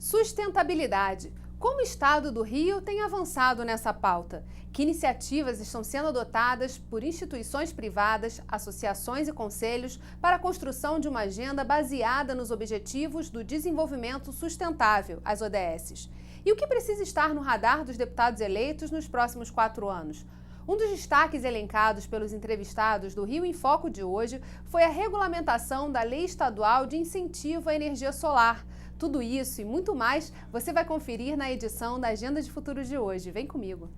Sustentabilidade. Como o Estado do Rio tem avançado nessa pauta? Que iniciativas estão sendo adotadas por instituições privadas, associações e conselhos para a construção de uma agenda baseada nos Objetivos do Desenvolvimento Sustentável, as ODSs? E o que precisa estar no radar dos deputados eleitos nos próximos 4 anos? Um dos destaques elencados pelos entrevistados do Rio em Foco de hoje foi a regulamentação da Lei Estadual de Incentivo à Energia Solar. Tudo isso e muito mais você vai conferir na edição da Agenda de Futuro de hoje. Vem comigo!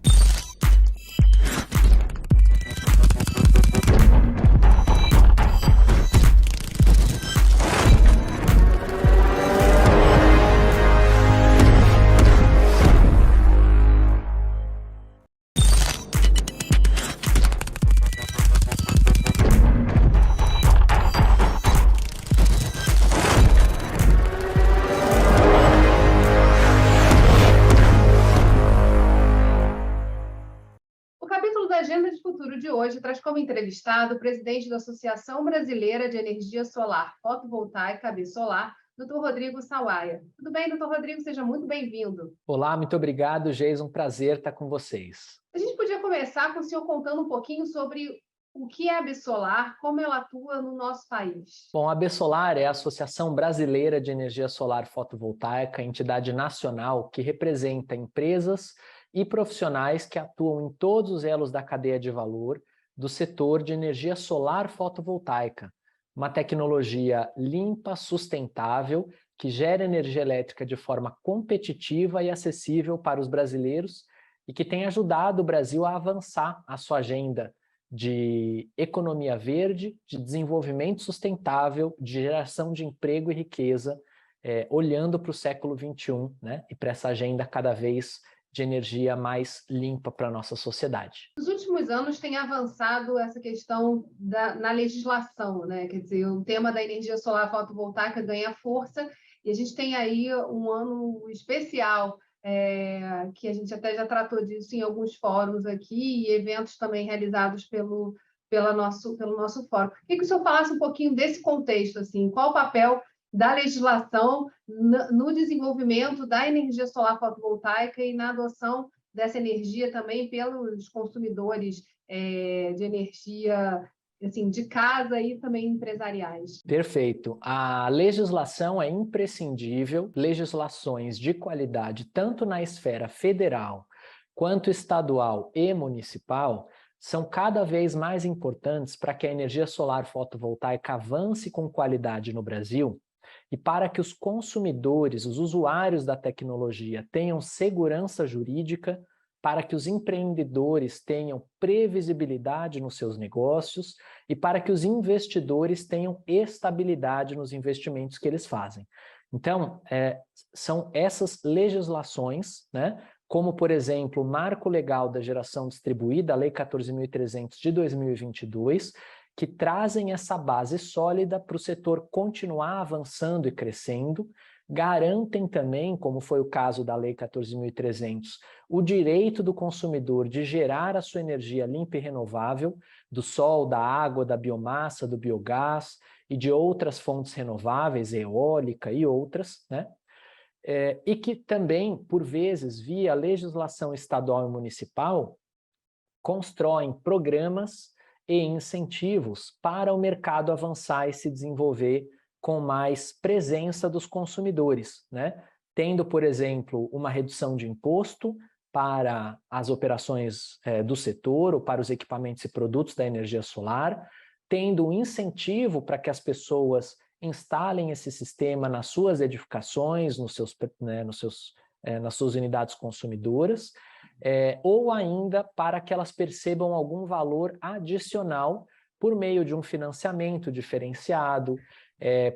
A Agenda de Futuro de hoje traz como entrevistado o presidente da Associação Brasileira de Energia Solar Fotovoltaica, ABSolar, Dr. Rodrigo Sawaia. Tudo bem, Dr. Rodrigo? Seja muito bem-vindo. Olá, muito obrigado, Geis. Um prazer estar com vocês. A gente podia começar com o senhor contando um pouquinho sobre o que é a ABSolar, como ela atua no nosso país. Bom, a ABSolar é a Associação Brasileira de Energia Solar Fotovoltaica, entidade nacional que representa empresas e profissionais que atuam em todos os elos da cadeia de valor do setor de energia solar fotovoltaica, uma tecnologia limpa, sustentável, que gera energia elétrica de forma competitiva e acessível para os brasileiros e que tem ajudado o Brasil a avançar a sua agenda de economia verde, de desenvolvimento sustentável, de geração de emprego e riqueza, olhando para o século XXI, né, e para essa agenda cada vez de energia mais limpa para a nossa sociedade. Nos últimos anos tem avançado essa questão na legislação, né? Quer dizer, o tema da energia solar fotovoltaica ganha força e a gente tem aí um ano especial, que a gente até já tratou disso em alguns fóruns aqui e eventos também realizados pelo nosso fórum. Queria que o senhor falasse um pouquinho desse contexto, assim, qual o papel da legislação no desenvolvimento da energia solar fotovoltaica e na adoção dessa energia também pelos consumidores de energia assim, de casa e também empresariais. Perfeito. A legislação é imprescindível, legislações de qualidade, tanto na esfera federal quanto estadual e municipal, são cada vez mais importantes para que a energia solar fotovoltaica avance com qualidade no Brasil e para que os consumidores, os usuários da tecnologia tenham segurança jurídica, para que os empreendedores tenham previsibilidade nos seus negócios e para que os investidores tenham estabilidade nos investimentos que eles fazem. Então, são essas legislações, né, como, por exemplo, o Marco Legal da Geração Distribuída, a Lei 14.300 de 2022, que trazem essa base sólida para o setor continuar avançando e crescendo, garantem também, como foi o caso da Lei 14.300, o direito do consumidor de gerar a sua energia limpa e renovável, do sol, da água, da biomassa, do biogás e de outras fontes renováveis, eólica e outras, né? E que também, por vezes, via legislação estadual e municipal, constroem programas e incentivos para o mercado avançar e se desenvolver com mais presença dos consumidores, né? Tendo, por exemplo, uma redução de imposto para as operações do setor ou para os equipamentos e produtos da energia solar, tendo um incentivo para que as pessoas instalem esse sistema nas suas edificações, nas suas unidades consumidoras, ou ainda para que elas percebam algum valor adicional por meio de um financiamento diferenciado,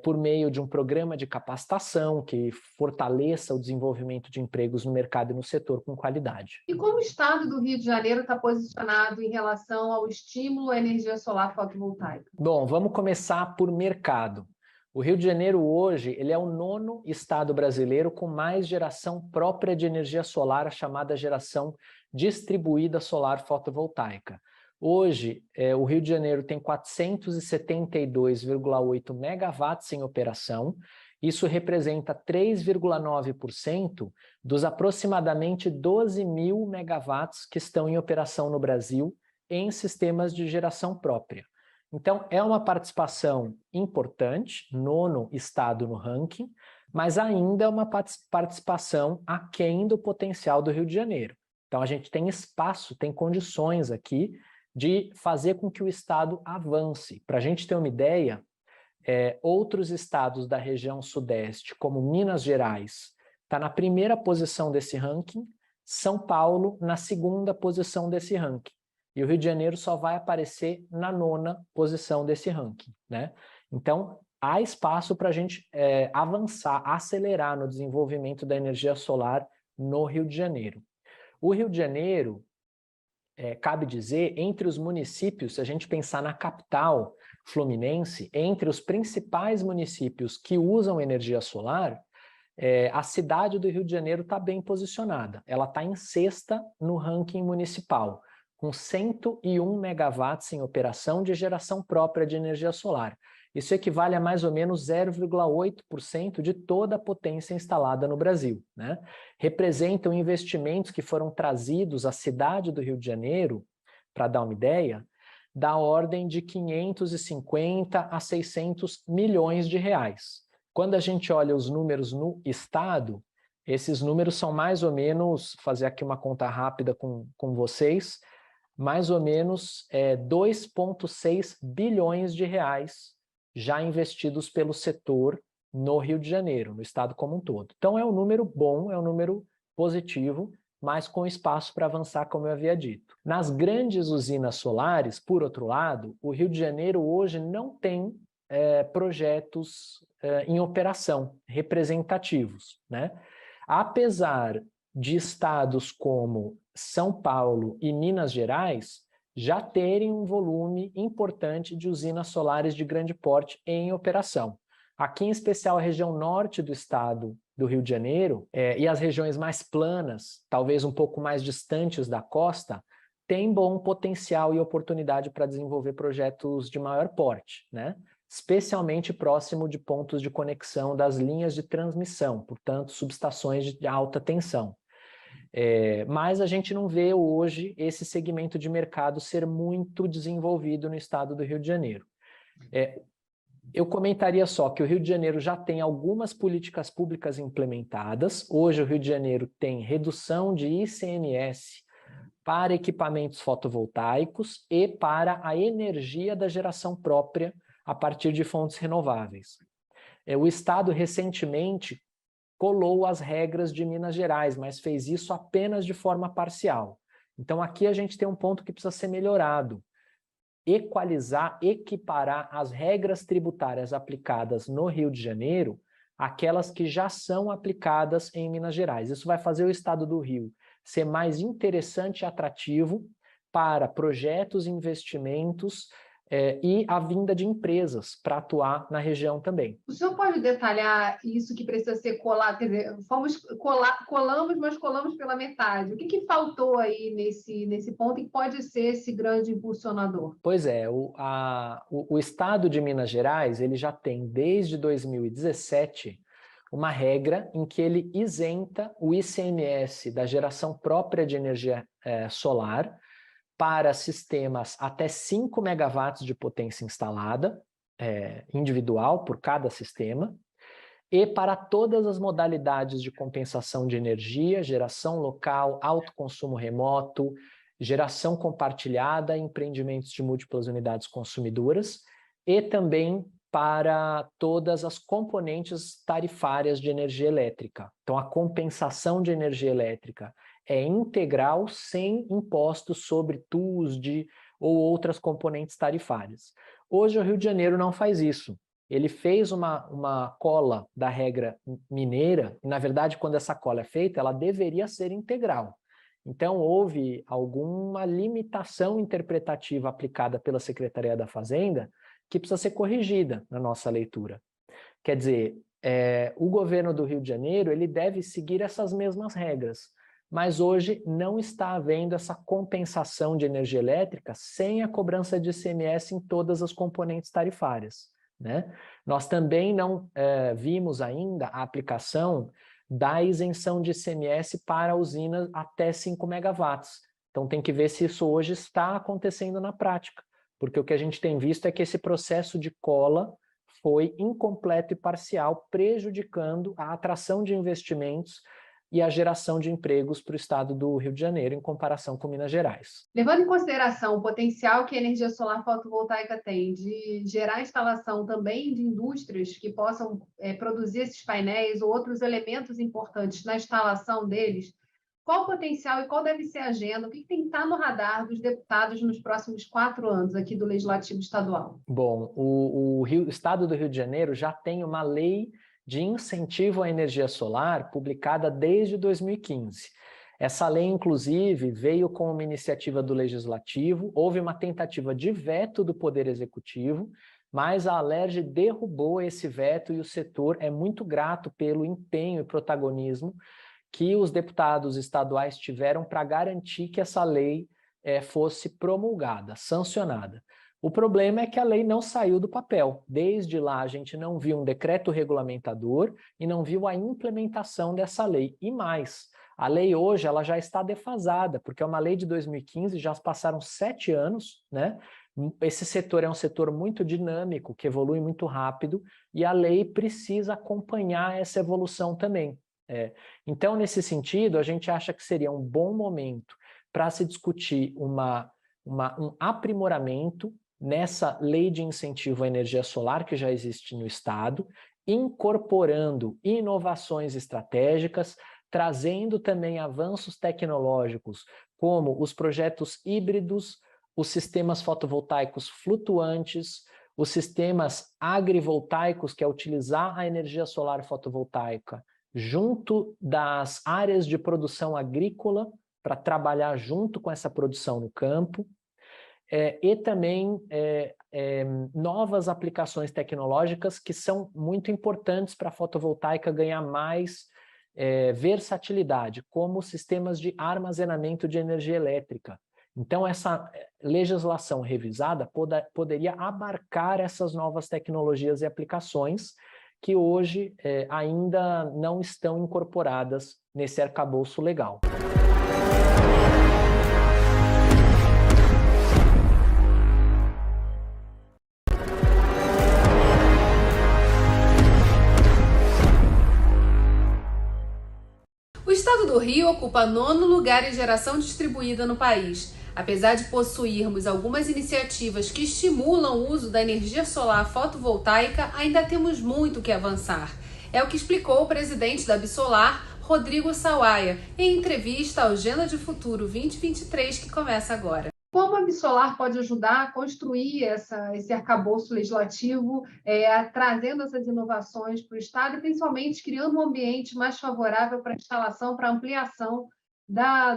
por meio de um programa de capacitação que fortaleça o desenvolvimento de empregos no mercado e no setor com qualidade. E como o Estado do Rio de Janeiro está posicionado em relação ao estímulo à energia solar fotovoltaica? Bom, vamos começar por mercado. O Rio de Janeiro hoje ele é o 9º estado brasileiro com mais geração própria de energia solar, a chamada geração distribuída solar fotovoltaica. Hoje, o Rio de Janeiro tem 472,8 megawatts em operação Isso representa 3,9% dos aproximadamente 12 mil megawatts que estão em operação no Brasil em sistemas de geração própria. Então, é uma participação importante, 9º estado no ranking, mas ainda é uma participação aquém do potencial do Rio de Janeiro. Então, a gente tem espaço, tem condições aqui de fazer com que o estado avance. Para a gente ter uma ideia, outros estados da região sudeste, como Minas Gerais, está na primeira posição desse ranking, São Paulo na segunda posição desse ranking. E o Rio de Janeiro só vai aparecer na 9ª posição desse ranking, né? Então, há espaço para a gente avançar, acelerar no desenvolvimento da energia solar no Rio de Janeiro. O Rio de Janeiro, cabe dizer, entre os municípios, se a gente pensar na capital fluminense, entre os principais municípios que usam energia solar, a cidade do Rio de Janeiro está bem posicionada. Ela está em 6ª no ranking municipal, com 101 megawatts em operação de geração própria de energia solar. Isso equivale a mais ou menos 0,8% de toda a potência instalada no Brasil, né? Representam investimentos que foram trazidos à cidade do Rio de Janeiro, para dar uma ideia, da ordem de 550 a 600 milhões de reais. Quando a gente olha os números no estado, esses números são mais ou menos, fazer aqui uma conta rápida com vocês, mais ou menos 2,6 bilhões de reais já investidos pelo setor no Rio de Janeiro, no estado como um todo. Então é um número bom, é um número positivo, mas com espaço para avançar, como eu havia dito. Nas grandes usinas solares, por outro lado, o Rio de Janeiro hoje não tem projetos em operação representativos, né? Apesar de estados como São Paulo e Minas Gerais já terem um volume importante de usinas solares de grande porte em operação. Aqui, em especial, a região norte do estado do Rio de Janeiro e as regiões mais planas, talvez um pouco mais distantes da costa, têm bom potencial e oportunidade para desenvolver projetos de maior porte, né? Especialmente próximo de pontos de conexão das linhas de transmissão, portanto, subestações de alta tensão. Mas a gente não vê hoje esse segmento de mercado ser muito desenvolvido no estado do Rio de Janeiro. Eu comentaria só que o Rio de Janeiro já tem algumas políticas públicas implementadas. Hoje o Rio de Janeiro tem redução de ICMS para equipamentos fotovoltaicos e para a energia da geração própria a partir de fontes renováveis. O estado recentemente colou as regras de Minas Gerais, mas fez isso apenas de forma parcial. Então aqui a gente tem um ponto que precisa ser melhorado. Equalizar, equiparar as regras tributárias aplicadas no Rio de Janeiro àquelas que já são aplicadas em Minas Gerais. Isso vai fazer o estado do Rio ser mais interessante e atrativo para projetos, investimentos e a vinda de empresas para atuar na região também. O senhor pode detalhar isso que precisa ser colado? Quer dizer, colamos, mas colamos pela metade. O que faltou aí nesse ponto e que pode ser esse grande impulsionador? Pois é, o estado de Minas Gerais ele já tem desde 2017 uma regra em que ele isenta o ICMS da geração própria de energia solar para sistemas até 5 megawatts de potência instalada, individual por cada sistema, e para todas as modalidades de compensação de energia, geração local, autoconsumo remoto, geração compartilhada, empreendimentos de múltiplas unidades consumidoras, e também para todas as componentes tarifárias de energia elétrica. Então, a compensação de energia elétrica é integral, sem impostos sobre TUs ou outras componentes tarifárias. Hoje, o Rio de Janeiro não faz isso. Ele fez uma cola da regra mineira, e, na verdade, quando essa cola é feita, ela deveria ser integral. Então, houve alguma limitação interpretativa aplicada pela Secretaria da Fazenda que precisa ser corrigida na nossa leitura. Quer dizer, o governo do Rio de Janeiro ele deve seguir essas mesmas regras, mas hoje não está havendo essa compensação de energia elétrica sem a cobrança de ICMS em todas as componentes tarifárias. né? Nós também não vimos ainda a aplicação da isenção de ICMS para usinas até 5 megawatts. Então tem que ver se isso hoje está acontecendo na prática, porque o que a gente tem visto é que esse processo de cola foi incompleto e parcial, prejudicando a atração de investimentos e a geração de empregos para o estado do Rio de Janeiro, em comparação com Minas Gerais. Levando em consideração o potencial que a energia solar fotovoltaica tem de gerar instalação também de indústrias que possam produzir esses painéis ou outros elementos importantes na instalação deles, qual o potencial e qual deve ser a agenda? O que tem que estar no radar dos deputados nos próximos 4 anos aqui do Legislativo Estadual? Bom, o Estado do Rio de Janeiro já tem uma lei de incentivo à energia solar publicada desde 2015. Essa lei, inclusive, veio com uma iniciativa do Legislativo, houve uma tentativa de veto do Poder Executivo, mas a Alerj derrubou esse veto e o setor é muito grato pelo empenho e protagonismo que os deputados estaduais tiveram para garantir que essa lei fosse promulgada, sancionada. O problema é que a lei não saiu do papel. Desde lá, a gente não viu um decreto regulamentador e não viu a implementação dessa lei. E mais, a lei hoje ela já está defasada, porque é uma lei de 2015, já passaram 7 anos, né? Esse setor é um setor muito dinâmico, que evolui muito rápido, e a lei precisa acompanhar essa evolução também. Então, nesse sentido, a gente acha que seria um bom momento para se discutir um aprimoramento nessa lei de incentivo à energia solar que já existe no Estado, incorporando inovações estratégicas, trazendo também avanços tecnológicos, como os projetos híbridos, os sistemas fotovoltaicos flutuantes, os sistemas agrivoltaicos, que é utilizar a energia solar fotovoltaica junto das áreas de produção agrícola, para trabalhar junto com essa produção no campo, e também novas aplicações tecnológicas que são muito importantes para a fotovoltaica ganhar mais versatilidade, como sistemas de armazenamento de energia elétrica. Então, essa legislação revisada poderia abarcar essas novas tecnologias e aplicações que hoje ainda não estão incorporadas nesse arcabouço legal. O estado do Rio ocupa 9º lugar em geração distribuída no país. Apesar de possuirmos algumas iniciativas que estimulam o uso da energia solar fotovoltaica, ainda temos muito que avançar. É o que explicou o presidente da Absolar, Rodrigo Sawaia, em entrevista ao Agenda de Futuro 2023, que começa agora. Como a Absolar pode ajudar a construir esse arcabouço legislativo, trazendo essas inovações para o Estado e principalmente criando um ambiente mais favorável para a instalação, para a ampliação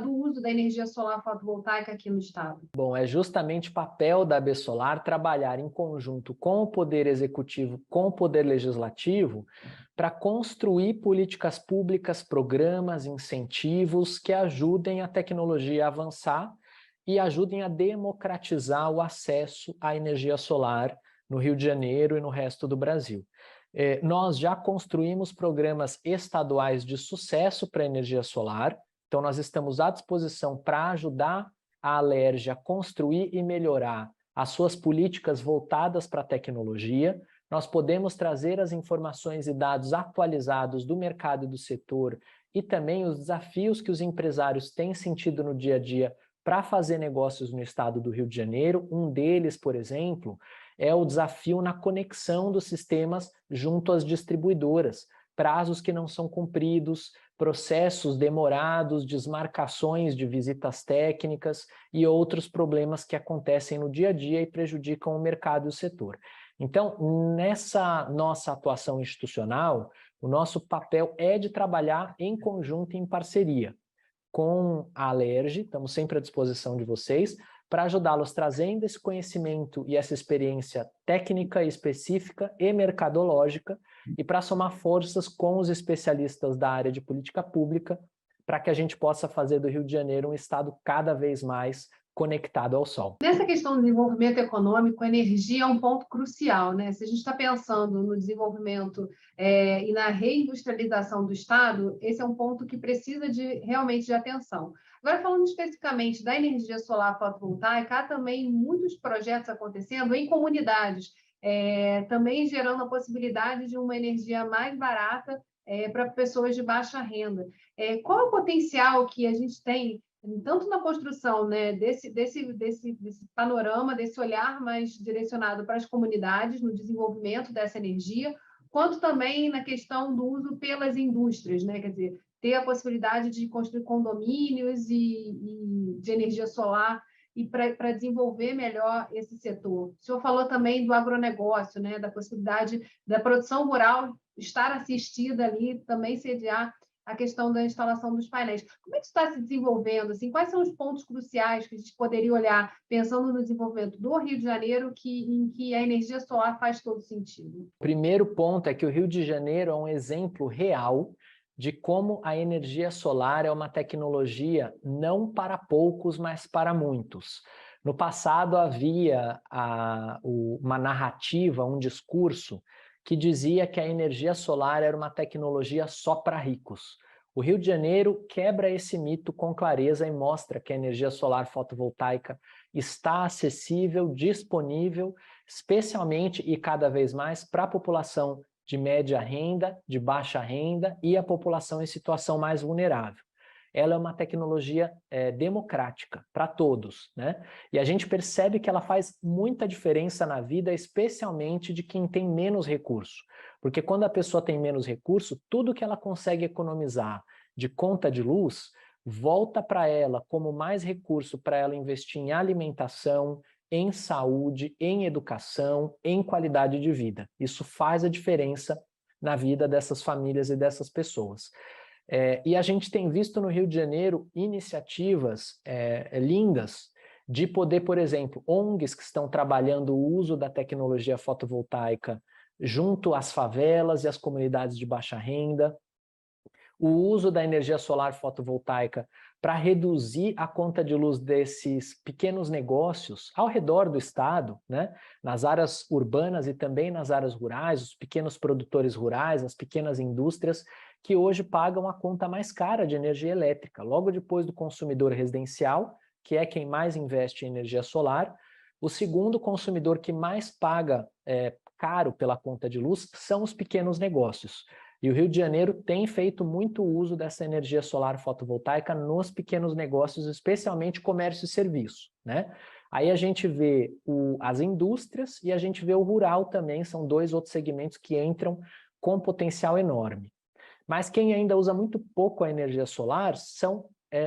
do uso da energia solar fotovoltaica aqui no Estado? Bom, é justamente o papel da Absolar trabalhar em conjunto com o Poder Executivo, com o Poder Legislativo, para construir políticas públicas, programas, incentivos que ajudem a tecnologia a avançar e ajudem a democratizar o acesso à energia solar no Rio de Janeiro e no resto do Brasil. Nós já construímos programas estaduais de sucesso para a energia solar, então nós estamos à disposição para ajudar a Alerj a construir e melhorar as suas políticas voltadas para a tecnologia. Nós podemos trazer as informações e dados atualizados do mercado e do setor e também os desafios que os empresários têm sentido no dia a dia para fazer negócios no estado do Rio de Janeiro. Um deles, por exemplo, é o desafio na conexão dos sistemas junto às distribuidoras, prazos que não são cumpridos, processos demorados, desmarcações de visitas técnicas e outros problemas que acontecem no dia a dia e prejudicam o mercado e o setor. Então, nessa nossa atuação institucional, o nosso papel é de trabalhar em conjunto e em parceria com a Alerj, estamos sempre à disposição de vocês, para ajudá-los trazendo esse conhecimento e essa experiência técnica, específica e mercadológica, e para somar forças com os especialistas da área de política pública, para que a gente possa fazer do Rio de Janeiro um estado cada vez mais conectado ao sol. Nessa questão do desenvolvimento econômico, a energia é um ponto crucial, né? Se a gente está pensando no desenvolvimento e na reindustrialização do Estado, esse é um ponto que precisa realmente de atenção. Agora, falando especificamente da energia solar fotovoltaica, há também muitos projetos acontecendo em comunidades, também gerando a possibilidade de uma energia mais barata para pessoas de baixa renda. Qual é o potencial que a gente tem tanto na construção, né, desse panorama, desse olhar mais direcionado para as comunidades, no desenvolvimento dessa energia, quanto também na questão do uso pelas indústrias, né? Quer dizer, ter a possibilidade de construir condomínios e de energia solar e para desenvolver melhor esse setor. O senhor falou também do agronegócio, né, da possibilidade da produção rural estar assistida ali, também sediar a questão da instalação dos painéis. Como é que está se desenvolvendo? Assim, quais são os pontos cruciais que a gente poderia olhar, pensando no desenvolvimento do Rio de Janeiro, em que a energia solar faz todo sentido? O primeiro ponto é que o Rio de Janeiro é um exemplo real de como a energia solar é uma tecnologia não para poucos, mas para muitos. No passado havia uma narrativa, um discurso que dizia que a energia solar era uma tecnologia só para ricos. O Rio de Janeiro quebra esse mito com clareza e mostra que a energia solar fotovoltaica está acessível, disponível, especialmente e cada vez mais para a população de média renda, de baixa renda e a população em situação mais vulnerável. Ela é uma tecnologia democrática para todos, né? E a gente percebe que ela faz muita diferença na vida, especialmente de quem tem menos recurso. Porque quando a pessoa tem menos recurso, tudo que ela consegue economizar de conta de luz volta para ela como mais recurso para ela investir em alimentação, em saúde, em educação, em qualidade de vida. Isso faz a diferença na vida dessas famílias e dessas pessoas. E a gente tem visto no Rio de Janeiro iniciativas lindas de poder, por exemplo, ONGs que estão trabalhando o uso da tecnologia fotovoltaica junto às favelas e às comunidades de baixa renda, o uso da energia solar fotovoltaica para reduzir a conta de luz desses pequenos negócios ao redor do estado, né? Nas áreas urbanas e também nas áreas rurais, os pequenos produtores rurais, as pequenas indústrias, que hoje pagam a conta mais cara de energia elétrica, logo depois do consumidor residencial, que é quem mais investe em energia solar. O segundo consumidor que mais paga caro pela conta de luz são os pequenos negócios. E o Rio de Janeiro tem feito muito uso dessa energia solar fotovoltaica nos pequenos negócios, especialmente comércio e serviço, né? Aí a gente vê as indústrias e a gente vê o rural também, são dois outros segmentos que entram com potencial enorme. Mas quem ainda usa muito pouco a energia solar são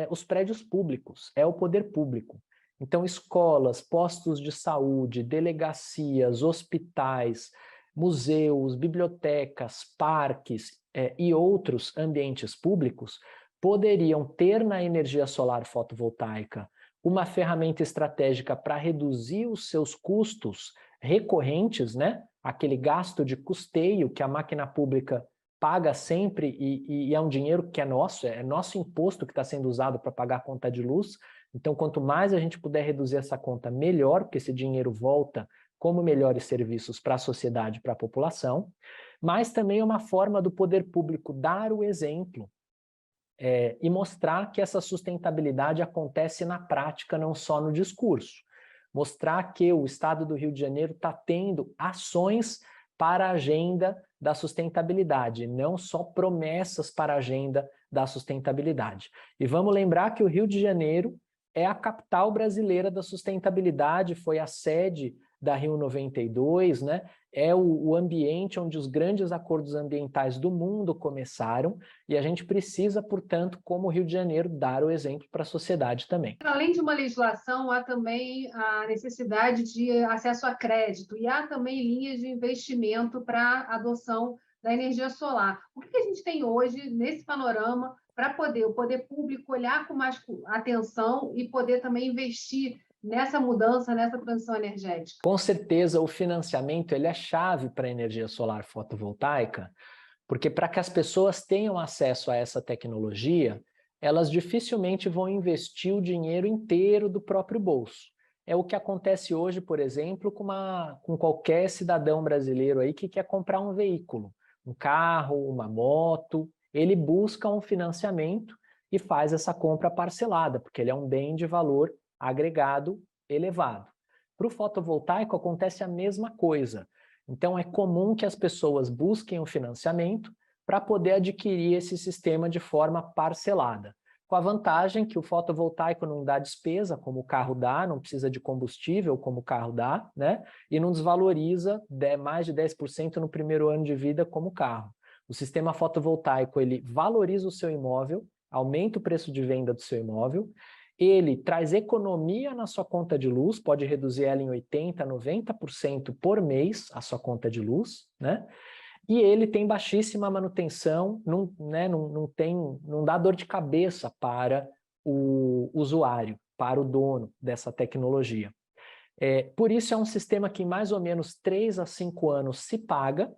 os prédios públicos, é o poder público. Então, escolas, postos de saúde, delegacias, hospitais, museus, bibliotecas, parques e outros ambientes públicos poderiam ter na energia solar fotovoltaica uma ferramenta estratégica para reduzir os seus custos recorrentes, né? Aquele gasto de custeio que a máquina pública paga sempre e é um dinheiro que é nosso imposto que está sendo usado para pagar a conta de luz. Então, quanto mais a gente puder reduzir essa conta, melhor, porque esse dinheiro volta como melhores serviços para a sociedade, para a população, mas também é uma forma do poder público dar o exemplo e mostrar que essa sustentabilidade acontece na prática, não só no discurso. Mostrar que o Estado do Rio de Janeiro está tendo ações para a agenda da sustentabilidade, não só promessas para a agenda da sustentabilidade. E vamos lembrar que o Rio de Janeiro é a capital brasileira da sustentabilidade, foi a sede da Rio 92, né? É o ambiente onde os grandes acordos ambientais do mundo começaram e a gente precisa, portanto, como Rio de Janeiro, dar o exemplo para a sociedade também. Além de uma legislação, há também a necessidade de acesso a crédito e há também linhas de investimento para a adoção da energia solar. O que a gente tem hoje nesse panorama para o poder público olhar com mais atenção e poder também investir nessa mudança, nessa transição energética? Com certeza, o financiamento ele é chave para a energia solar fotovoltaica, porque para que as pessoas tenham acesso a essa tecnologia, elas dificilmente vão investir o dinheiro inteiro do próprio bolso. É o que acontece hoje, por exemplo, com qualquer cidadão brasileiro aí que quer comprar um veículo, um carro, uma moto. Ele busca um financiamento e faz essa compra parcelada, porque ele é um bem de valor agregado elevado. Para o fotovoltaico acontece a mesma coisa. Então é comum que as pessoas busquem o financiamento para poder adquirir esse sistema de forma parcelada. Com a vantagem que o fotovoltaico não dá despesa, como o carro dá, não precisa de combustível, como o carro dá, né? E não desvaloriza mais de 10% no primeiro ano de vida, como o carro. O sistema fotovoltaico, ele valoriza o seu imóvel, aumenta o preço de venda do seu imóvel, ele traz economia na sua conta de luz, pode reduzir ela em 80%, 90% por mês, a sua conta de luz, né? E ele tem baixíssima manutenção, não dá dor de cabeça para o usuário, para o dono dessa tecnologia. Por isso é um sistema que em mais ou menos 3 a 5 anos se paga,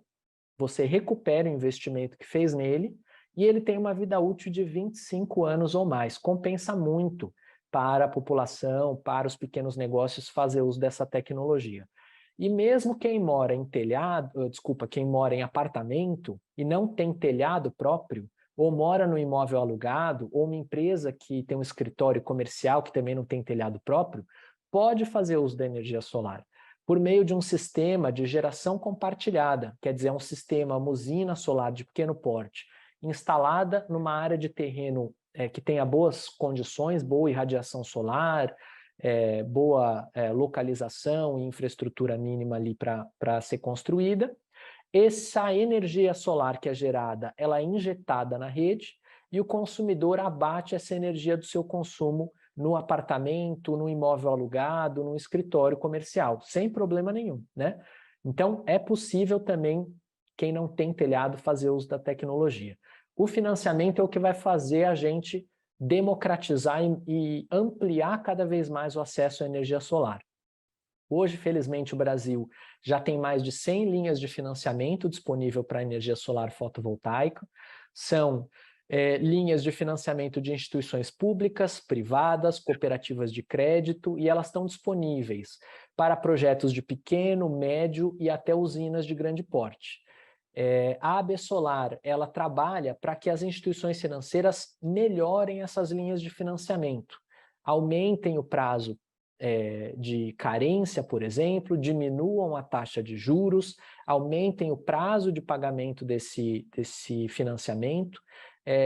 você recupera o investimento que fez nele, e ele tem uma vida útil de 25 anos ou mais. Compensa muito para a população, para os pequenos negócios fazer uso dessa tecnologia. E mesmo quem mora em quem mora em apartamento e não tem telhado próprio, ou mora no imóvel alugado, ou uma empresa que tem um escritório comercial que também não tem telhado próprio, pode fazer uso da energia solar por meio de um sistema de geração compartilhada, quer dizer, um sistema, uma usina solar de pequeno porte, instalada numa área de terreno que tenha boas condições, boa irradiação solar, boa localização e infraestrutura mínima ali para ser construída. Essa energia solar que é gerada, ela é injetada na rede e o consumidor abate essa energia do seu consumo no apartamento, no imóvel alugado, no escritório comercial, sem problema nenhum, né? Então, é possível também, quem não tem telhado, fazer uso da tecnologia. O financiamento é o que vai fazer a gente democratizar e ampliar cada vez mais o acesso à energia solar. Hoje, felizmente, o Brasil já tem mais de 100 linhas de financiamento disponível para energia solar fotovoltaica. São linhas de financiamento de instituições públicas, privadas, cooperativas de crédito, e elas estão disponíveis para projetos de pequeno, médio e até usinas de grande porte. A AB Solar, ela trabalha para que as instituições financeiras melhorem essas linhas de financiamento, aumentem o prazo de carência, por exemplo, diminuam a taxa de juros, aumentem o prazo de pagamento desse financiamento,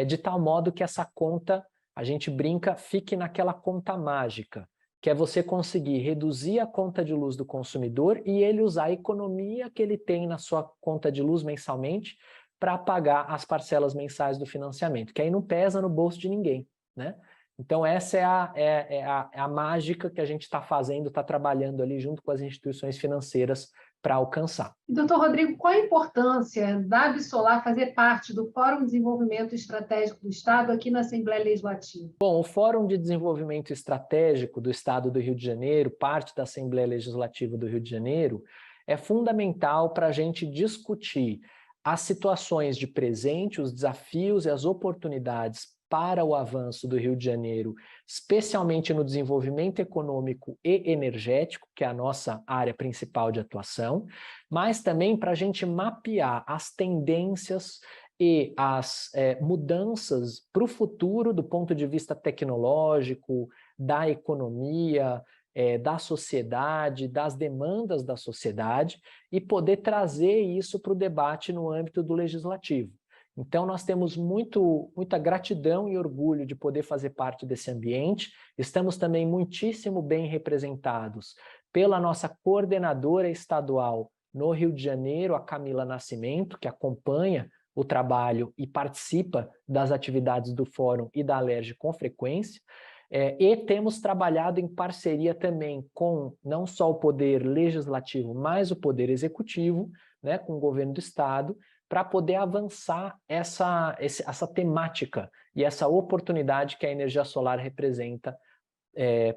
de tal modo que essa conta, a gente brinca, fique naquela conta mágica, que é você conseguir reduzir a conta de luz do consumidor e ele usar a economia que ele tem na sua conta de luz mensalmente para pagar as parcelas mensais do financiamento, que aí não pesa no bolso de ninguém, né? Então essa é a mágica que a gente está fazendo, está trabalhando ali junto com as instituições financeiras para alcançar. Doutor Rodrigo, qual a importância da Absolar fazer parte do Fórum de Desenvolvimento Estratégico do Estado aqui na Assembleia Legislativa? Bom, o Fórum de Desenvolvimento Estratégico do Estado do Rio de Janeiro, parte da Assembleia Legislativa do Rio de Janeiro, é fundamental para a gente discutir as situações de presente, os desafios e as oportunidades para o avanço do Rio de Janeiro, especialmente no desenvolvimento econômico e energético, que é a nossa área principal de atuação, mas também para a gente mapear as tendências e as mudanças para o futuro do ponto de vista tecnológico, da economia, da sociedade, das demandas da sociedade, e poder trazer isso para o debate no âmbito do legislativo. Então, nós temos muita gratidão e orgulho de poder fazer parte desse ambiente. Estamos também muitíssimo bem representados pela nossa coordenadora estadual no Rio de Janeiro, a Camila Nascimento, que acompanha o trabalho e participa das atividades do Fórum e da Alerj com frequência. E temos trabalhado em parceria também com não só o Poder Legislativo, mas o Poder Executivo, né, com o Governo do Estado, para poder avançar essa temática e essa oportunidade que a energia solar representa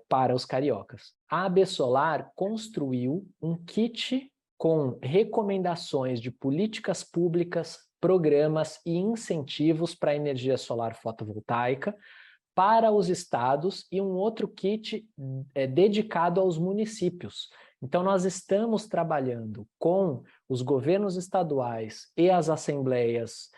para os cariocas. A AB Solar construiu um kit com recomendações de políticas públicas, programas e incentivos para a energia solar fotovoltaica, para os estados e um outro kit dedicado aos municípios. Então, nós estamos trabalhando com os governos estaduais e as assembleias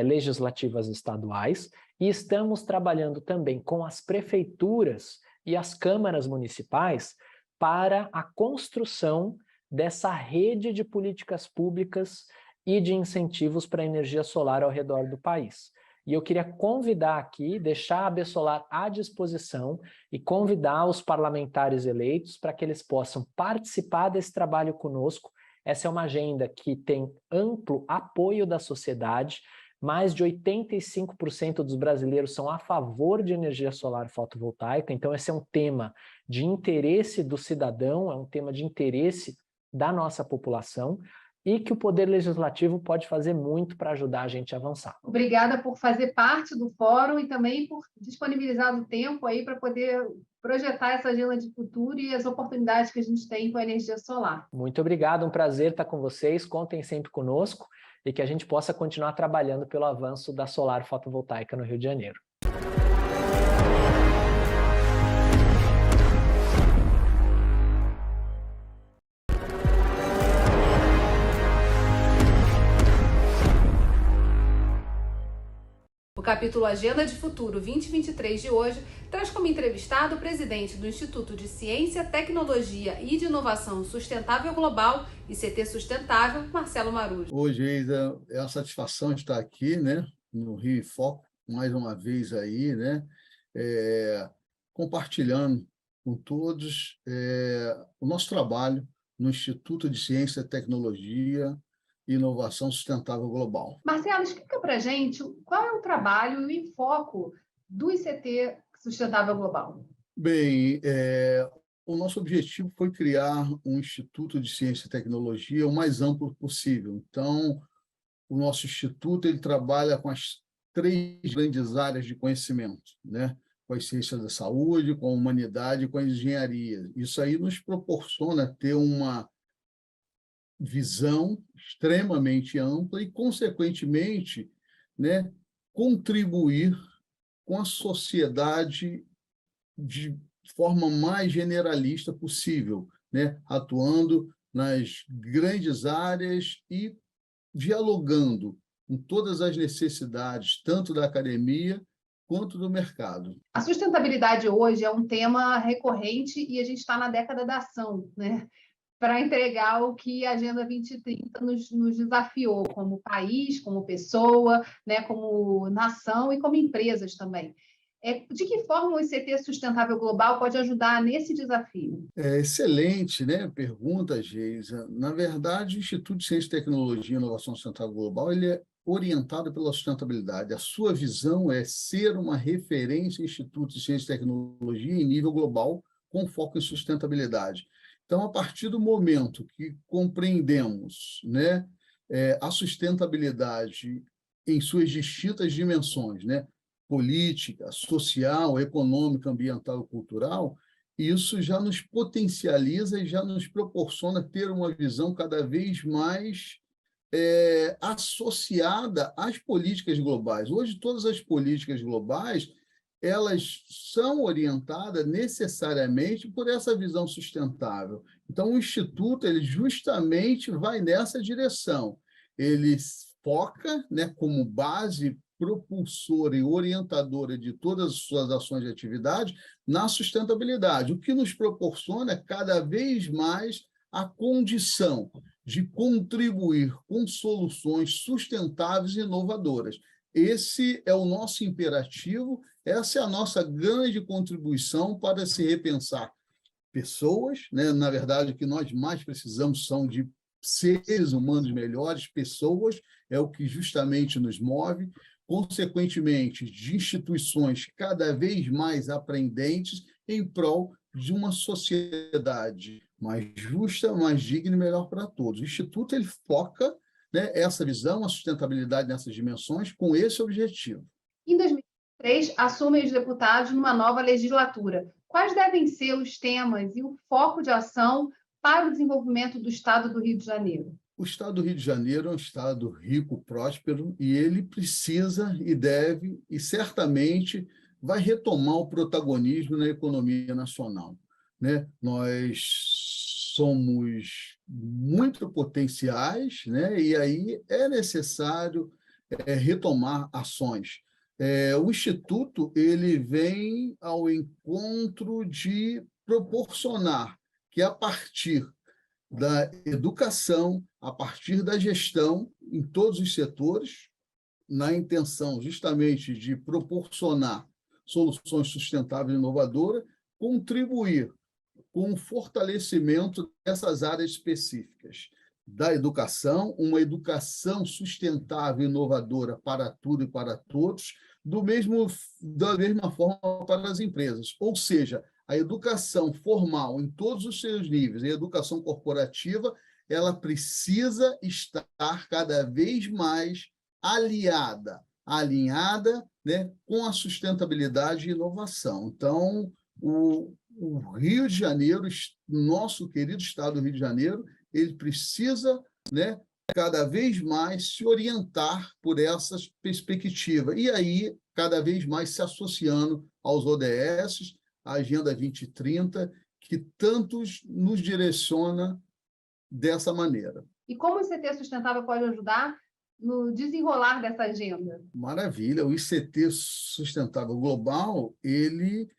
legislativas estaduais e estamos trabalhando também com as prefeituras e as câmaras municipais para a construção dessa rede de políticas públicas e de incentivos para a energia solar ao redor do país. E eu queria convidar aqui, deixar a AB Solar à disposição e convidar os parlamentares eleitos para que eles possam participar desse trabalho conosco. Essa é uma agenda que tem amplo apoio da sociedade. Mais de 85% dos brasileiros são a favor de energia solar fotovoltaica. Então, esse é um tema de interesse do cidadão, é um tema de interesse da nossa população, e que o Poder Legislativo pode fazer muito para ajudar a gente a avançar. Obrigada por fazer parte do fórum e também por disponibilizar o tempo aí para poder projetar essa agenda de futuro e as oportunidades que a gente tem com a energia solar. Muito obrigado, um prazer estar com vocês, contem sempre conosco e que a gente possa continuar trabalhando pelo avanço da solar fotovoltaica no Rio de Janeiro. O capítulo Agenda de Futuro 2023 de hoje traz como entrevistado o presidente do Instituto de Ciência, Tecnologia e de Inovação Sustentável Global, ICT Sustentável, Marcelo Marujo. Hoje, Geisa, é uma satisfação estar aqui, né, no Rio em Foco, mais uma vez aí, né, compartilhando com todos o nosso trabalho no Instituto de Ciência, Tecnologia e Inovação Sustentável Global. Marcelo, explica para a gente qual é o trabalho e o foco do ICT Sustentável Global. Bem, o nosso objetivo foi criar um Instituto de Ciência e Tecnologia o mais amplo possível. Então, o nosso instituto ele trabalha com as 3 grandes áreas de conhecimento, né? Com as ciências da saúde, com a humanidade e com a engenharia. Isso aí nos proporciona ter uma visão extremamente ampla e, consequentemente, né, contribuir com a sociedade de forma mais generalista possível, né, atuando nas grandes áreas e dialogando com todas as necessidades, tanto da academia quanto do mercado. A sustentabilidade hoje é um tema recorrente e a gente está na década da ação, né? Para entregar o que a Agenda 2030 nos desafiou como país, como pessoa, né, como nação e como empresas também. De que forma o ICT Sustentável Global pode ajudar nesse desafio? Excelente, né? Pergunta, Geisa. Na verdade, o Instituto de Ciência, Tecnologia e Inovação Sustentável Global ele é orientado pela sustentabilidade. A sua visão é ser uma referência Instituto de Ciência e Tecnologia em nível global, com foco em sustentabilidade. Então, a partir do momento que compreendemos, né, a sustentabilidade em suas distintas dimensões, né, política, social, econômica, ambiental e cultural, isso já nos potencializa e já nos proporciona ter uma visão cada vez mais associada às políticas globais. Hoje, todas as políticas globais elas são orientadas necessariamente por essa visão sustentável. Então, o Instituto ele justamente vai nessa direção. Ele foca, né, como base propulsora e orientadora de todas as suas ações de atividade na sustentabilidade, o que nos proporciona cada vez mais a condição de contribuir com soluções sustentáveis e inovadoras. Esse é o nosso imperativo, essa é a nossa grande contribuição para se repensar pessoas, né? Na verdade, o que nós mais precisamos são de seres humanos melhores, pessoas, é o que justamente nos move, consequentemente, de instituições cada vez mais aprendentes em prol de uma sociedade mais justa, mais digna e melhor para todos. O Instituto ele foca, né, essa visão, a sustentabilidade nessas dimensões, com esse objetivo. Em 2023, assumem os deputados numa nova legislatura. Quais devem ser os temas e o foco de ação para o desenvolvimento do Estado do Rio de Janeiro? O Estado do Rio de Janeiro é um Estado rico, próspero, e ele precisa e deve, e certamente vai retomar o protagonismo na economia nacional, né? Nós somos muito potenciais, né? E aí é necessário retomar ações. O Instituto ele vem ao encontro de proporcionar que, a partir da educação, a partir da gestão, em todos os setores, na intenção justamente de proporcionar soluções sustentáveis e inovadoras, contribuir com o fortalecimento dessas áreas específicas da educação, uma educação sustentável e inovadora para tudo e para todos, da mesma forma para as empresas. Ou seja, a educação formal em todos os seus níveis, a educação corporativa, ela precisa estar cada vez mais alinhada, né, com a sustentabilidade e inovação. Então, o Rio de Janeiro, nosso querido estado do Rio de Janeiro, ele precisa, né, cada vez mais se orientar por essas perspectivas. E aí, cada vez mais se associando aos ODS, à Agenda 2030, que tantos nos direciona dessa maneira. E como o ICT Sustentável pode ajudar no desenrolar dessa agenda? Maravilha. O ICT Sustentável Global, ele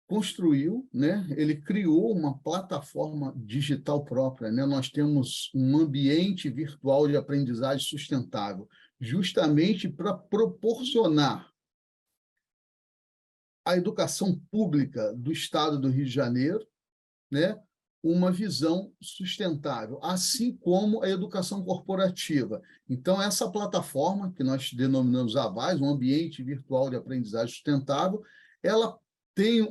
construiu, né? Ele criou uma plataforma digital própria, né? Nós temos um ambiente virtual de aprendizagem sustentável, justamente para proporcionar à educação pública do Estado do Rio de Janeiro, né, uma visão sustentável, assim como a educação corporativa. Então, essa plataforma, que nós denominamos AVAS, um ambiente virtual de aprendizagem sustentável, ela tem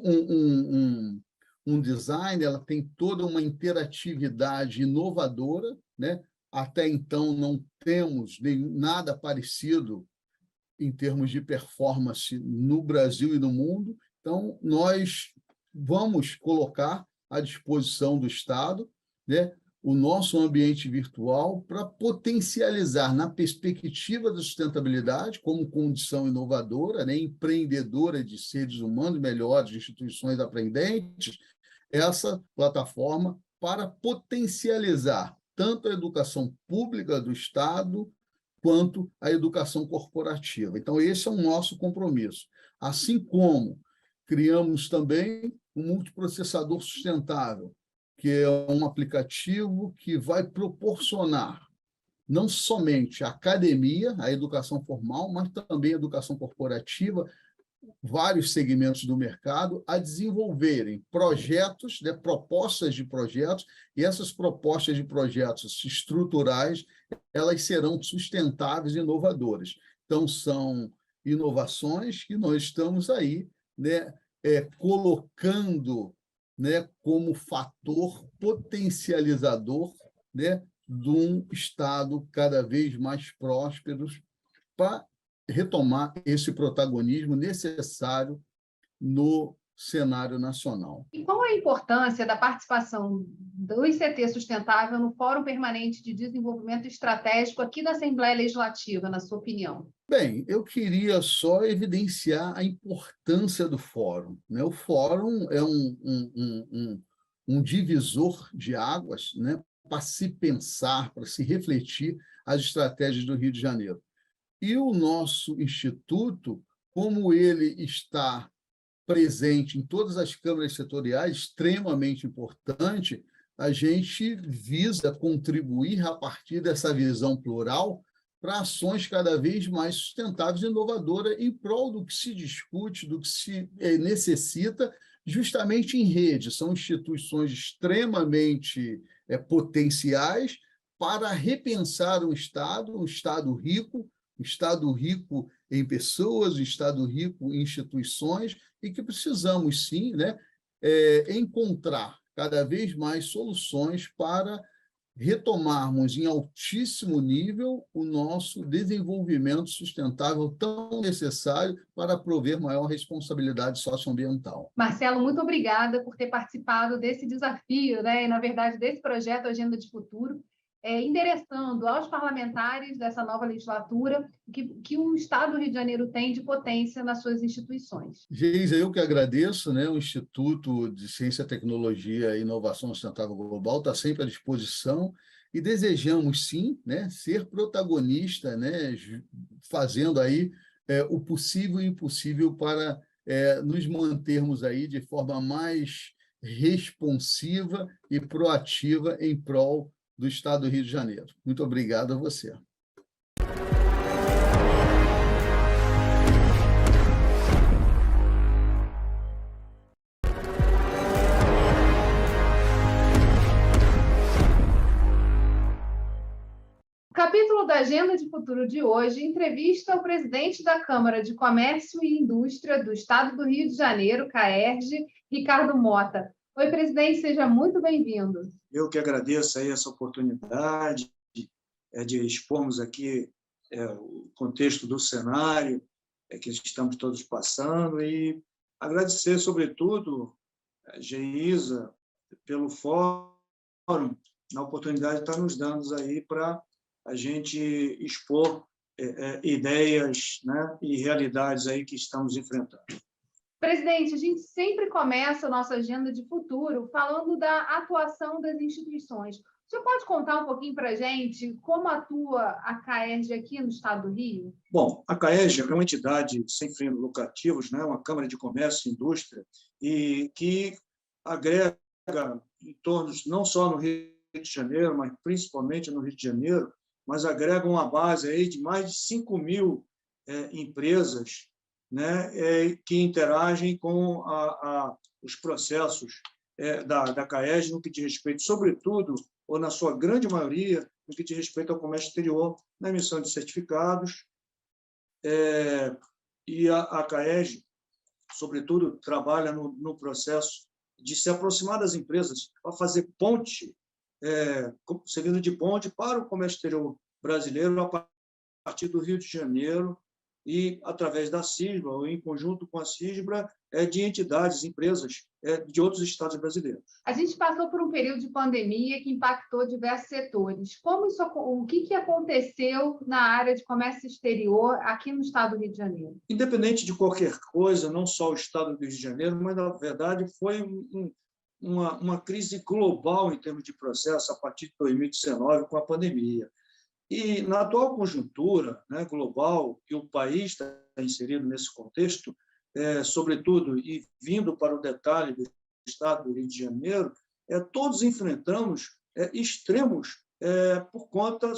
um design, ela tem toda uma interatividade inovadora, né? Até então não temos nada parecido em termos de performance no Brasil e no mundo. Então, nós vamos colocar à disposição do Estado, né, o nosso ambiente virtual para potencializar, na perspectiva da sustentabilidade, como condição inovadora, né, empreendedora de seres humanos melhores, de instituições aprendentes, essa plataforma para potencializar tanto a educação pública do Estado quanto a educação corporativa. Então, esse é o nosso compromisso. Assim como criamos também um multiprocessador sustentável, que é um aplicativo que vai proporcionar não somente a academia, a educação formal, mas também a educação corporativa, vários segmentos do mercado, a desenvolverem projetos, né, propostas de projetos, e essas propostas de projetos estruturais, elas serão sustentáveis e inovadoras. Então, são inovações que nós estamos aí, né, colocando, né, como fator potencializador, né, de um Estado cada vez mais próspero para retomar esse protagonismo necessário no cenário nacional. E qual a importância da participação do ICT Sustentável no Fórum Permanente de Desenvolvimento Estratégico aqui da Assembleia Legislativa, na sua opinião? Bem, eu queria só evidenciar a importância do fórum, né? O fórum é um divisor de águas, né, para se pensar, para se refletir as estratégias do Rio de Janeiro. E o nosso instituto, como ele está presente em todas as câmaras setoriais, extremamente importante, a gente visa contribuir a partir dessa visão plural para ações cada vez mais sustentáveis e inovadoras em prol do que se discute, do que se necessita, justamente em rede. São instituições extremamente potenciais para repensar um Estado rico em pessoas, um Estado rico em instituições, e que precisamos, sim, né, encontrar cada vez mais soluções para retomarmos em altíssimo nível o nosso desenvolvimento sustentável tão necessário para prover maior responsabilidade socioambiental. Marcelo, muito obrigada por ter participado desse desafio, né, e, na verdade, desse projeto Agenda de Futuro. endereçando aos parlamentares dessa nova legislatura que o Estado do Rio de Janeiro tem de potência nas suas instituições. Geisa, eu que agradeço, né? O Instituto de Ciência, Tecnologia e Inovação Sustentável Global está sempre à disposição e desejamos, sim, né, ser protagonista, né, fazendo aí o possível e impossível para nos mantermos aí de forma mais responsiva e proativa em prol do Estado do Rio de Janeiro. Muito obrigado a você. O capítulo da Agenda de Futuro de hoje entrevista o presidente da Câmara de Comércio e Indústria do Estado do Rio de Janeiro, CAERJ, Ricardo Mota. Oi, presidente, seja muito bem-vindo. Eu que agradeço aí essa oportunidade de expormos aqui o contexto do cenário que estamos todos passando e agradecer, sobretudo, a Geisa, pelo fórum, na oportunidade de estar nos dando aí para a gente expor ideias, né, e realidades aí que estamos enfrentando. Presidente, a gente sempre começa a nossa agenda de futuro falando da atuação das instituições. O senhor pode contar um pouquinho para a gente como atua a CAERJ aqui no Estado do Rio? Bom, a CAERJ é uma entidade sem fins lucrativos, né, uma Câmara de Comércio e Indústria, e que agrega em torno, não só no Rio de Janeiro, mas principalmente no Rio de Janeiro, mas agrega uma base aí de mais de 5.000 empresas, né, que interagem com os processos da CAERJ no que diz respeito, sobretudo, ou na sua grande maioria, no que diz respeito ao comércio exterior, na emissão de certificados. E a CAERJ, sobretudo, trabalha no processo de se aproximar das empresas para fazer ponte, servindo de ponte para o comércio exterior brasileiro a partir do Rio de Janeiro e através da CISBA, ou em conjunto com a CISBA, de entidades, empresas de outros estados brasileiros. A gente passou por um período de pandemia que impactou diversos setores. O que aconteceu na área de comércio exterior aqui no Estado do Rio de Janeiro? Independente de qualquer coisa, não só o Estado do Rio de Janeiro, mas, na verdade, foi uma crise global em termos de processo a partir de 2019, com a pandemia. E, na atual conjuntura, né, global, que o país está inserido nesse contexto, sobretudo, e vindo para o detalhe do Estado do Rio de Janeiro, todos enfrentamos extremos por conta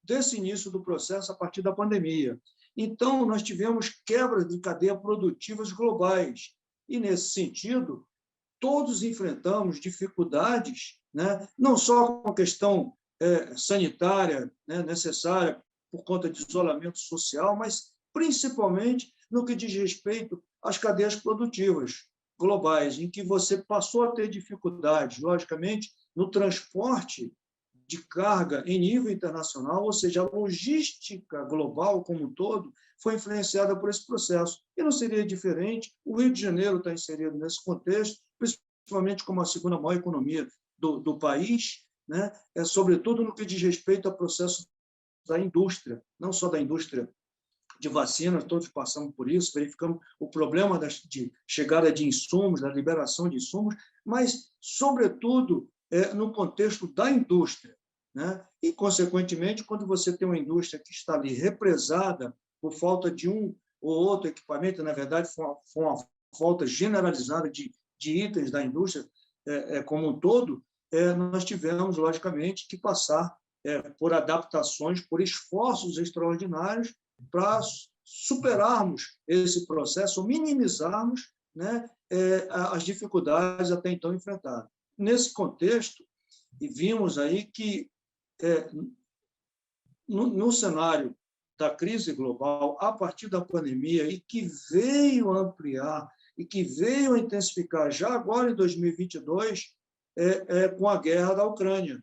desse início do processo a partir da pandemia. Então, nós tivemos quebras de cadeia produtivas globais. E, nesse sentido, todos enfrentamos dificuldades, né, não só com a questão sanitária, né, necessária por conta de isolamento social, mas principalmente no que diz respeito às cadeias produtivas globais, em que você passou a ter dificuldades, logicamente, no transporte de carga em nível internacional, ou seja, a logística global como um todo foi influenciada por esse processo. E não seria diferente, o Rio de Janeiro está inserido nesse contexto, principalmente como a segunda maior economia do país, né? Sobretudo no que diz respeito ao processo da indústria, não só da indústria de vacinas, todos passamos por isso, verificamos o problema de chegada de insumos, da liberação de insumos, mas, sobretudo, no contexto da indústria, né? E, consequentemente, quando você tem uma indústria que está ali represada por falta de um ou outro equipamento, na verdade, foi uma falta generalizada de itens da indústria como um todo, nós tivemos, logicamente, que passar por adaptações, por esforços extraordinários para superarmos esse processo, minimizarmos, né, as dificuldades até então enfrentadas. Nesse contexto, e vimos aí que, no cenário da crise global, a partir da pandemia, e que veio ampliar, e que veio intensificar já agora em 2022, com a guerra da Ucrânia.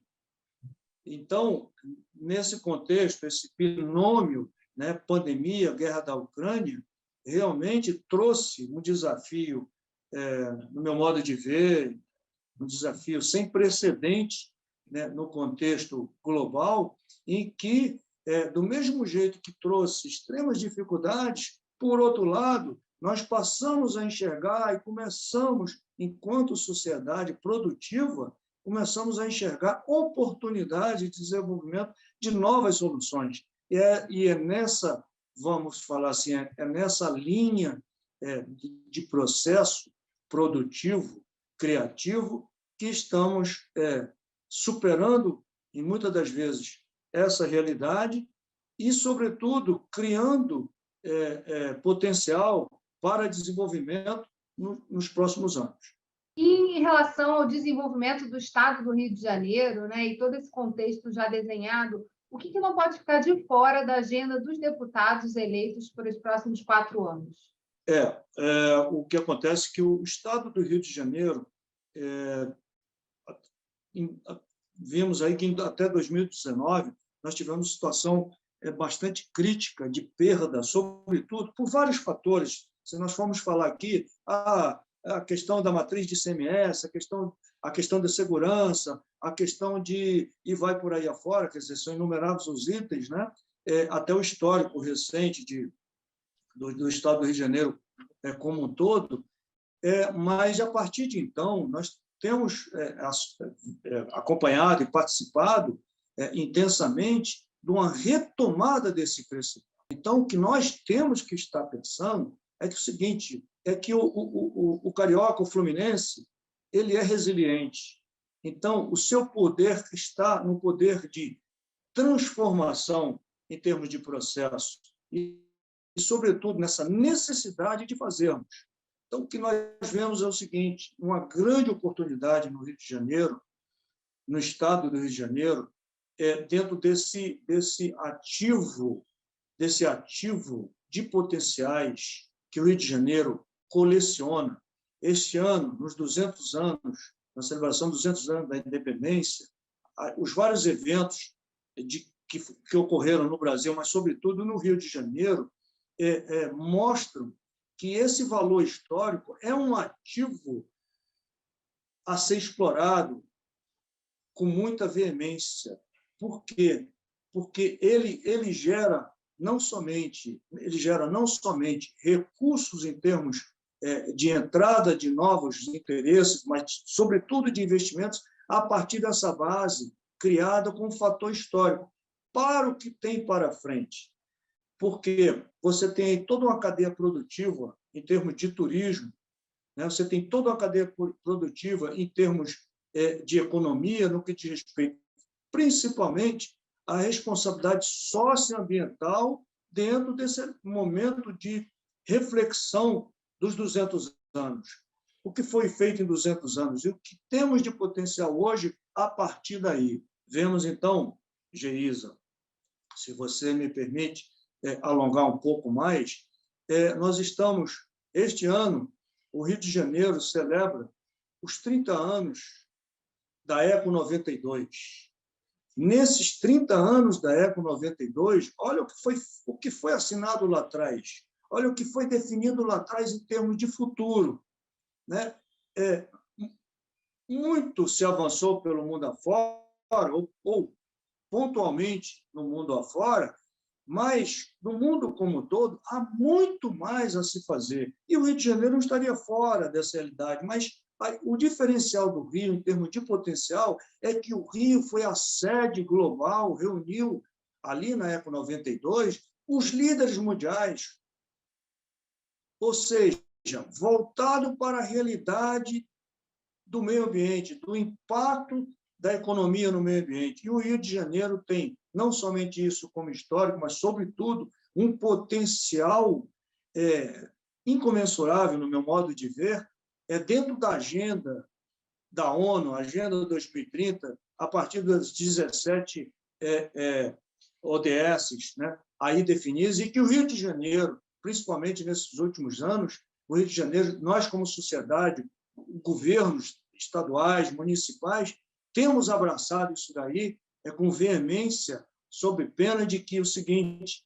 Então, nesse contexto, esse binômio, né, pandemia, guerra da Ucrânia, realmente trouxe um desafio, no meu modo de ver, um desafio sem precedentes né, no contexto global, em que, do mesmo jeito que trouxe extremas dificuldades, por outro lado, nós passamos a enxergar e começamos, enquanto sociedade produtiva, começamos a enxergar oportunidade de desenvolvimento de novas soluções. E é nessa, vamos falar assim, é nessa linha de processo produtivo, criativo, que estamos superando, e muitas das vezes, essa realidade e, sobretudo, criando potencial para desenvolvimento nos próximos anos. E em relação ao desenvolvimento do Estado do Rio de Janeiro, né, e todo esse contexto já desenhado, o que não pode ficar de fora da agenda dos deputados eleitos para os próximos 4 anos? O que acontece é que o Estado do Rio de Janeiro, vimos aí que até 2019 nós tivemos situação bastante crítica de perda, sobretudo por vários fatores. Se nós formos falar aqui, a questão da matriz de ICMS, a questão da segurança, a questão e vai por aí afora, quer dizer, são inumeráveis os itens, né? Até o histórico recente do Estado do Rio de Janeiro como um todo, mas, a partir de então, nós temos acompanhado e participado intensamente de uma retomada desse crescimento. Então, o que nós temos que estar pensando é que o seguinte, é que o carioca, o fluminense, ele é resiliente. Então, o seu poder está no poder de transformação em termos de processo e, sobretudo, nessa necessidade de fazermos. Então, o que nós vemos é o seguinte, uma grande oportunidade no Rio de Janeiro, no estado do Rio de Janeiro, dentro desse ativo de potenciais que o Rio de Janeiro coleciona. Este ano, nos 200 anos, na celebração dos 200 anos da independência, os vários eventos que ocorreram no Brasil, mas, sobretudo, no Rio de Janeiro, mostram que esse valor histórico é um ativo a ser explorado com muita veemência. Por quê? Porque ele gera não somente recursos em termos de entrada de novos interesses, mas, sobretudo, de investimentos a partir dessa base criada com um fator histórico para o que tem para frente. Porque você tem toda uma cadeia produtiva em termos de turismo, né? Você tem toda uma cadeia produtiva em termos de economia, no que diz respeito, principalmente, à responsabilidade socioambiental dentro desse momento de reflexão dos 200 anos. O que foi feito em 200 anos e o que temos de potencial hoje a partir daí. Vemos, então, Geisa, se você me permite alongar um pouco mais, nós estamos, este ano, o Rio de Janeiro celebra os 30 anos da Eco 92. Nesses 30 anos da Eco 92, olha o que foi assinado lá atrás, olha o que foi definido lá atrás em termos de futuro, né? Muito se avançou pelo mundo afora, ou pontualmente no mundo afora, mas, no mundo como um todo, há muito mais a se fazer. E o Rio de Janeiro não estaria fora dessa realidade, mas o diferencial do Rio, em termos de potencial, é que o Rio foi a sede global, reuniu, ali na Eco 92, os líderes mundiais. Ou seja, voltado para a realidade do meio ambiente, do impacto da economia no meio ambiente. E o Rio de Janeiro tem não somente isso como histórico, mas, sobretudo, um potencial incomensurável, no meu modo de ver, dentro da agenda da ONU, a Agenda 2030, a partir das 17 ODS, né, aí definidas, e que o Rio de Janeiro, principalmente nesses últimos anos, o Rio de Janeiro, nós como sociedade, governos estaduais, municipais, temos abraçado isso daí com veemência, sob pena de que o seguinte,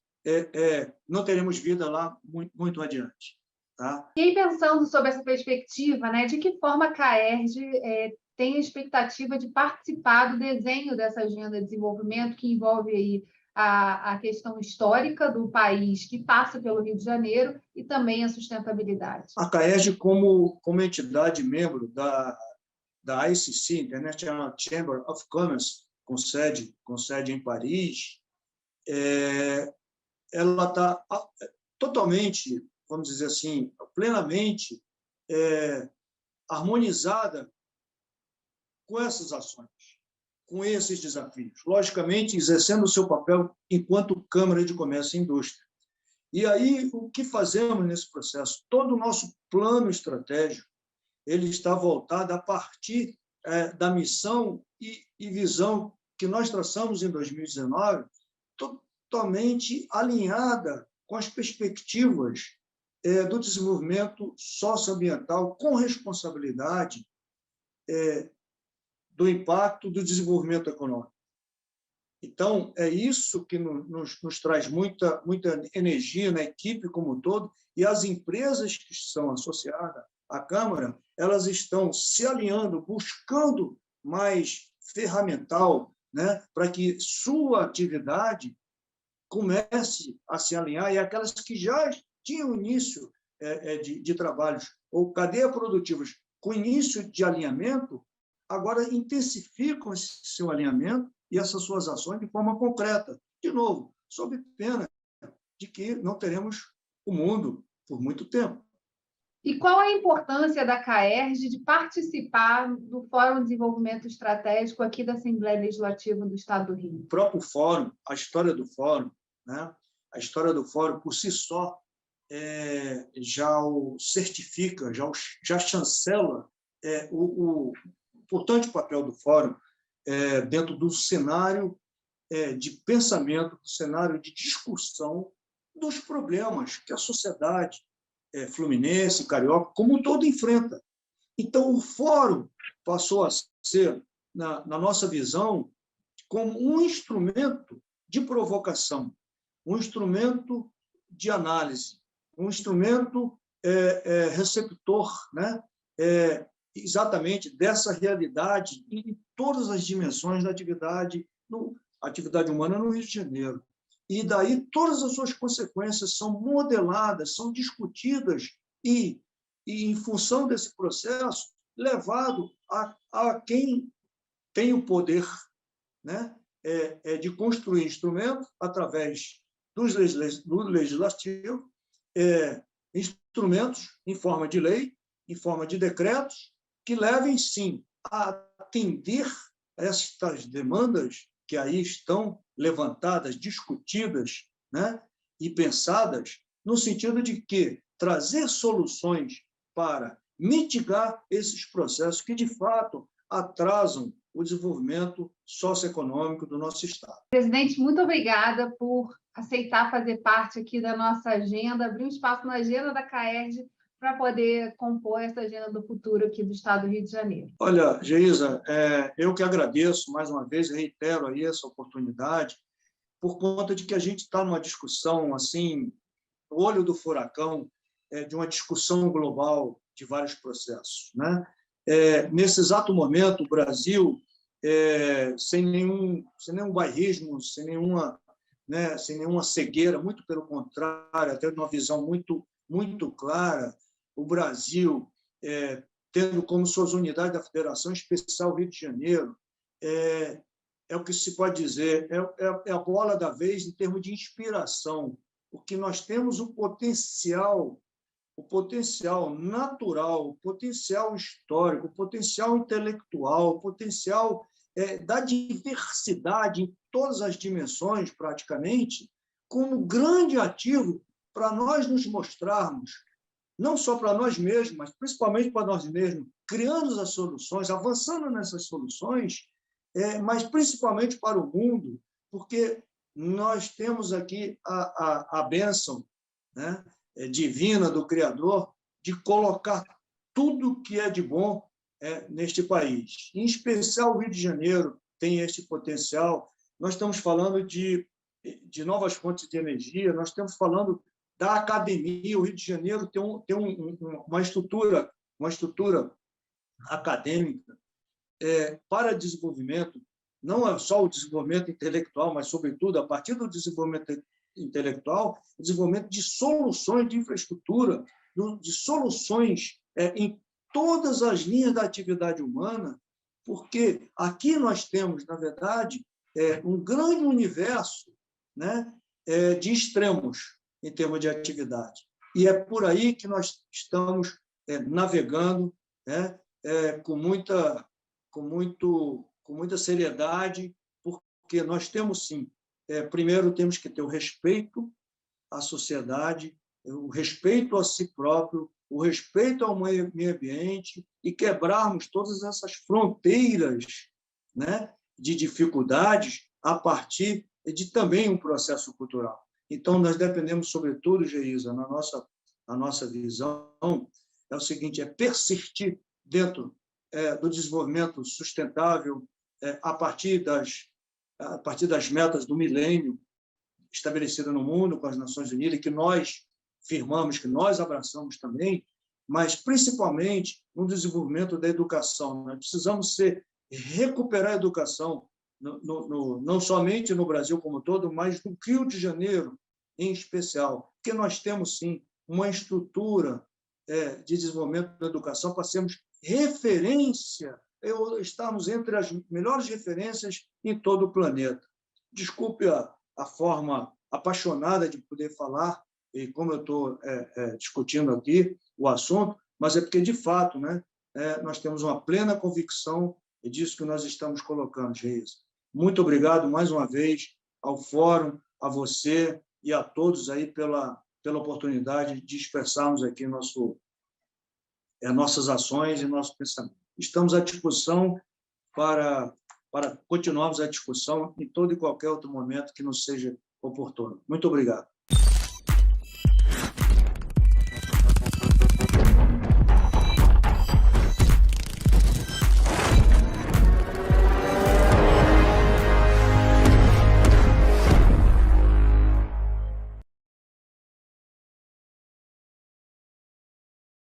não teremos vida lá muito adiante. Tá? E aí, pensando sobre essa perspectiva, né, de que forma a CAERJ tem a expectativa de participar do desenho dessa agenda de desenvolvimento que envolve aí a questão histórica do país, que passa pelo Rio de Janeiro, e também a sustentabilidade? A CAERJ, como entidade membro da ICC, International Chamber of Commerce, com sede em Paris, ela está totalmente, vamos dizer assim, plenamente harmonizada com essas ações, com esses desafios, logicamente exercendo o seu papel enquanto Câmara de Comércio e Indústria. E aí, o que fazemos nesse processo? Todo o nosso plano estratégico ele está voltado a partir da missão e visão que nós traçamos em 2019, totalmente alinhada com as perspectivas do desenvolvimento socioambiental com responsabilidade do impacto do desenvolvimento econômico. Então, é isso que nos traz muita energia na equipe como um todo, e as empresas que são associadas à Câmara, elas estão se alinhando, buscando mais ferramental, né, para que sua atividade comece a se alinhar, e aquelas que já tinham início de trabalhos ou cadeia produtivas com início de alinhamento, agora intensificam esse seu alinhamento e essas suas ações de forma concreta. De novo, sob pena de que não teremos o mundo por muito tempo. E qual a importância da CAERJ de participar do Fórum de Desenvolvimento Estratégico aqui da Assembleia Legislativa do Estado do Rio? O próprio fórum, a história do fórum, né? A história do fórum por si só já o certifica, já chancela o importante papel do fórum dentro do cenário de pensamento, do cenário de discussão dos problemas que a sociedade fluminense, carioca, como um todo enfrenta. Então, o fórum passou a ser, na nossa visão, como um instrumento de provocação, um instrumento de análise, um instrumento receptor, né? Exatamente dessa realidade em todas as dimensões da atividade humana no Rio de Janeiro. E daí todas as suas consequências são modeladas, são discutidas e em função desse processo, levado a quem tem o poder, né, de construir instrumentos através do legislativo, instrumentos em forma de lei, em forma de decretos, que levem, sim, a atender estas demandas que aí estão levantadas, discutidas, né, e pensadas, no sentido de que trazer soluções para mitigar esses processos que, de fato, atrasam o desenvolvimento socioeconômico do nosso Estado. Presidente, muito obrigada por aceitar fazer parte aqui da nossa agenda, abrir um espaço na agenda da CAERJ para poder compor essa agenda do futuro aqui do Estado do Rio de Janeiro. Olha, Geisa, eu que agradeço mais uma vez, reitero aí essa oportunidade, por conta de que a gente está numa discussão, assim, no olho do furacão, de uma discussão global de vários processos, né? Nesse exato momento, o Brasil, sem nenhum bairrismo, sem nenhuma cegueira, muito pelo contrário, até uma visão muito clara, o Brasil, tendo como suas unidades da Federação Especial Rio de Janeiro, é o que se pode dizer, é a bola da vez em termos de inspiração, porque nós temos o potencial natural, o potencial histórico, o potencial intelectual, o potencial da diversidade em todas as dimensões, praticamente, como grande ativo para nós nos mostrarmos, não só para nós mesmos, mas principalmente para nós mesmos, criando as soluções, avançando nessas soluções, mas principalmente para o mundo, porque nós temos aqui a bênção, né, divina do Criador de colocar tudo que é de bom neste país. Em especial, o Rio de Janeiro tem este potencial. Nós estamos falando de novas fontes de energia, nós estamos falando da academia. O Rio de Janeiro tem uma estrutura acadêmica para desenvolvimento, não é só o desenvolvimento intelectual, mas, sobretudo, a partir do desenvolvimento intelectual, o desenvolvimento de soluções de infraestrutura, de soluções em todas as linhas da atividade humana, porque aqui nós temos, na verdade, um grande universo, né, de extremos em termos de atividade. E é por aí que nós estamos navegando, né, com muita seriedade, porque nós temos, sim, primeiro temos que ter o respeito à sociedade, o respeito a si próprio, o respeito ao meio ambiente e quebrarmos todas essas fronteiras, né, de dificuldades a partir de também um processo cultural. Então, nós dependemos, sobretudo, Geisa, na nossa visão, é o seguinte, persistir dentro do desenvolvimento sustentável a partir das metas do milênio estabelecidas no mundo com as Nações Unidas, que nós firmamos, que nós abraçamos também, mas principalmente no desenvolvimento da educação. Nós precisamos recuperar a educação, não somente no Brasil como um todo, mas no Rio de Janeiro em especial, porque nós temos, sim, uma estrutura de desenvolvimento da educação para sermos referência, estarmos entre as melhores referências em todo o planeta. Desculpe a forma apaixonada de poder falar, e como eu estou discutindo aqui o assunto, mas é porque, de fato, né, nós temos uma plena convicção disso que nós estamos colocando, Geisa. Muito obrigado, mais uma vez, ao Fórum, a você e a todos aí pela oportunidade de expressarmos aqui nossas ações e nosso pensamento. Estamos à disposição para continuarmos a discussão em todo e qualquer outro momento que nos seja oportuno. Muito obrigado.